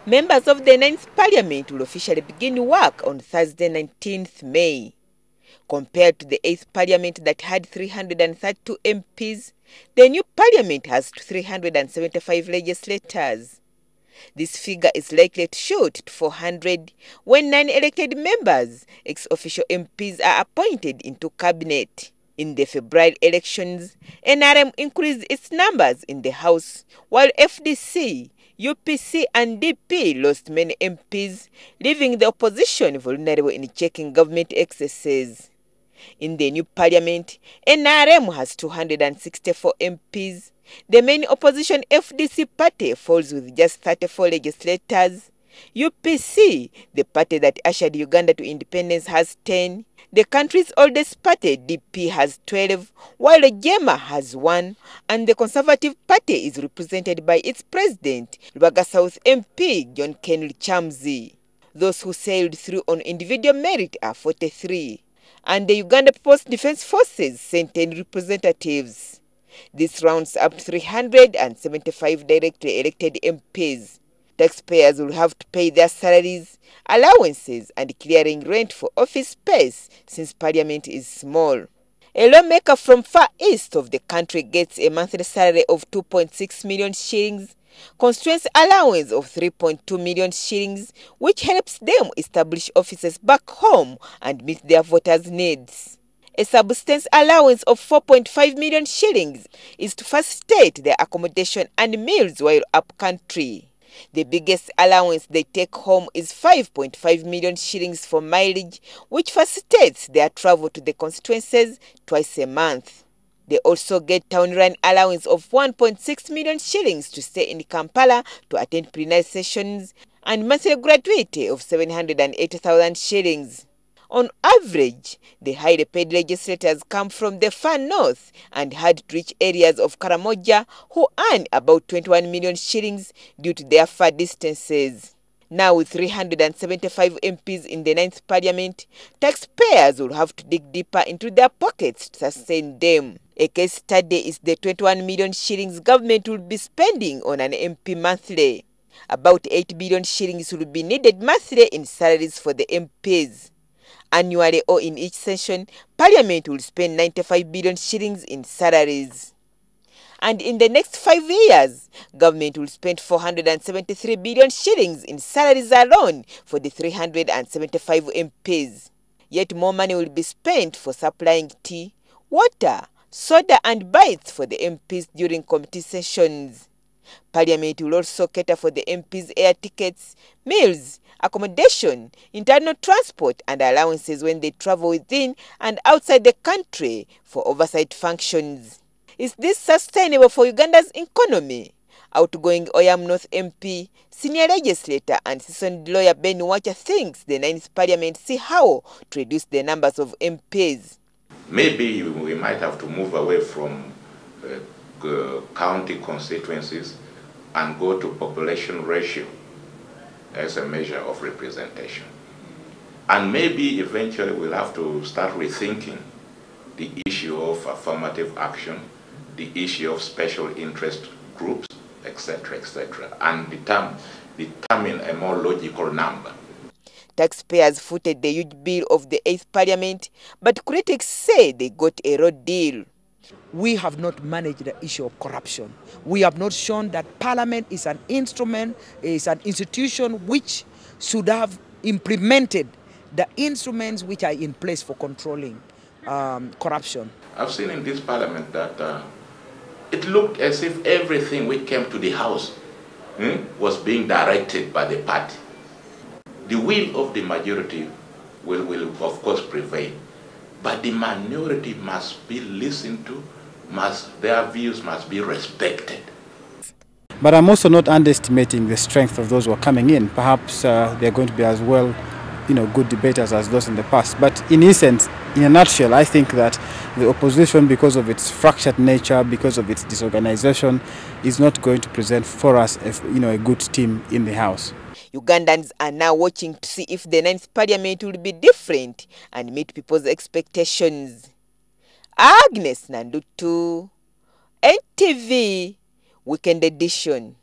Members of the 9th Parliament will officially begin work on Thursday, 19th May. Compared to the 8th Parliament that had 332 MPs, the new Parliament has 375 legislators. This figure is likely to shoot to 400 when non-elected members, ex-official MPs, are appointed into cabinet. In the February elections, NRM increased its numbers in the House, while FDC, UPC and DP lost many MPs, leaving the opposition vulnerable in checking government excesses. In the new parliament, NRM has 264 MPs. The main opposition FDC party falls with just 34 legislators. UPC, the party that ushered Uganda to independence, has 10. The country's oldest party, DP, has 12, while Jema has 1, and the Conservative Party is represented by its president, Lubaga South MP John Kenry Chamzi. Those who sailed through on individual merit are 43. And the Uganda People's Defense Forces sent 10 representatives. This rounds up 375 directly elected MPs. Taxpayers will have to pay their salaries, allowances, and clearing rent for office space since Parliament is small. A lawmaker from far east of the country gets a monthly salary of 2.6 million shillings, constituency allowance of 3.2 million shillings, which helps them establish offices back home and meet their voters' needs. A subsistence allowance of 4.5 million shillings is to facilitate their accommodation and meals while up country. The biggest allowance they take home is 5.5 million shillings for mileage, which facilitates their travel to the constituencies twice a month. They also get town run allowance of 1.6 million shillings to stay in Kampala to attend plenary sessions and monthly gratuity of 780,000 shillings. On average, the highly paid legislators come from the far north and hard-to-reach areas of Karamoja, who earn about 21 million shillings due to their far distances. Now, with 375 MPs in the 9th Parliament, taxpayers will have to dig deeper into their pockets to sustain them. A case study is the 21 million shillings government will be spending on an MP monthly. About 8 billion shillings will be needed monthly in salaries for the MPs. Annually or in each session, Parliament will spend 95 billion shillings in salaries. And in the next 5 years, government will spend 473 billion shillings in salaries alone for the 375 MPs. Yet more money will be spent for supplying tea, water, soda and bites for the MPs during committee sessions. Parliament will also cater for the MPs' air tickets, meals, accommodation, internal transport and allowances when they travel within and outside the country for oversight functions. Is this sustainable for Uganda's economy? Outgoing Oyam North MP, senior legislator and seasoned lawyer Ben Wacha thinks the 9th Parliament see how to reduce the numbers of MPs. Maybe we might have to move away from county constituencies and go to population ratio as a measure of representation. And maybe eventually we'll have to start rethinking the issue of affirmative action, the issue of special interest groups, etc., and determine a more logical number. Taxpayers footed the huge bill of the 8th Parliament, but critics say they got a raw deal. We have not managed the issue of corruption. We have not shown that Parliament is an instrument, is an institution which should have implemented the instruments which are in place for controlling corruption. I've seen in this Parliament that it looked as if everything which came to the House was being directed by the party. The will of the majority will of course prevail, but the minority must be listened to, their views must be respected. But I'm also not underestimating the strength of those who are coming in. Perhaps they're going to be as well, good debaters as those in the past. But in essence, in a nutshell, I think that the opposition, because of its fractured nature, because of its disorganization, is not going to present for us, a good team in the House. Ugandans are now watching to see if the 9th Parliament will be different and meet people's expectations. Agnes Nandutu, NTV, Weekend Edition.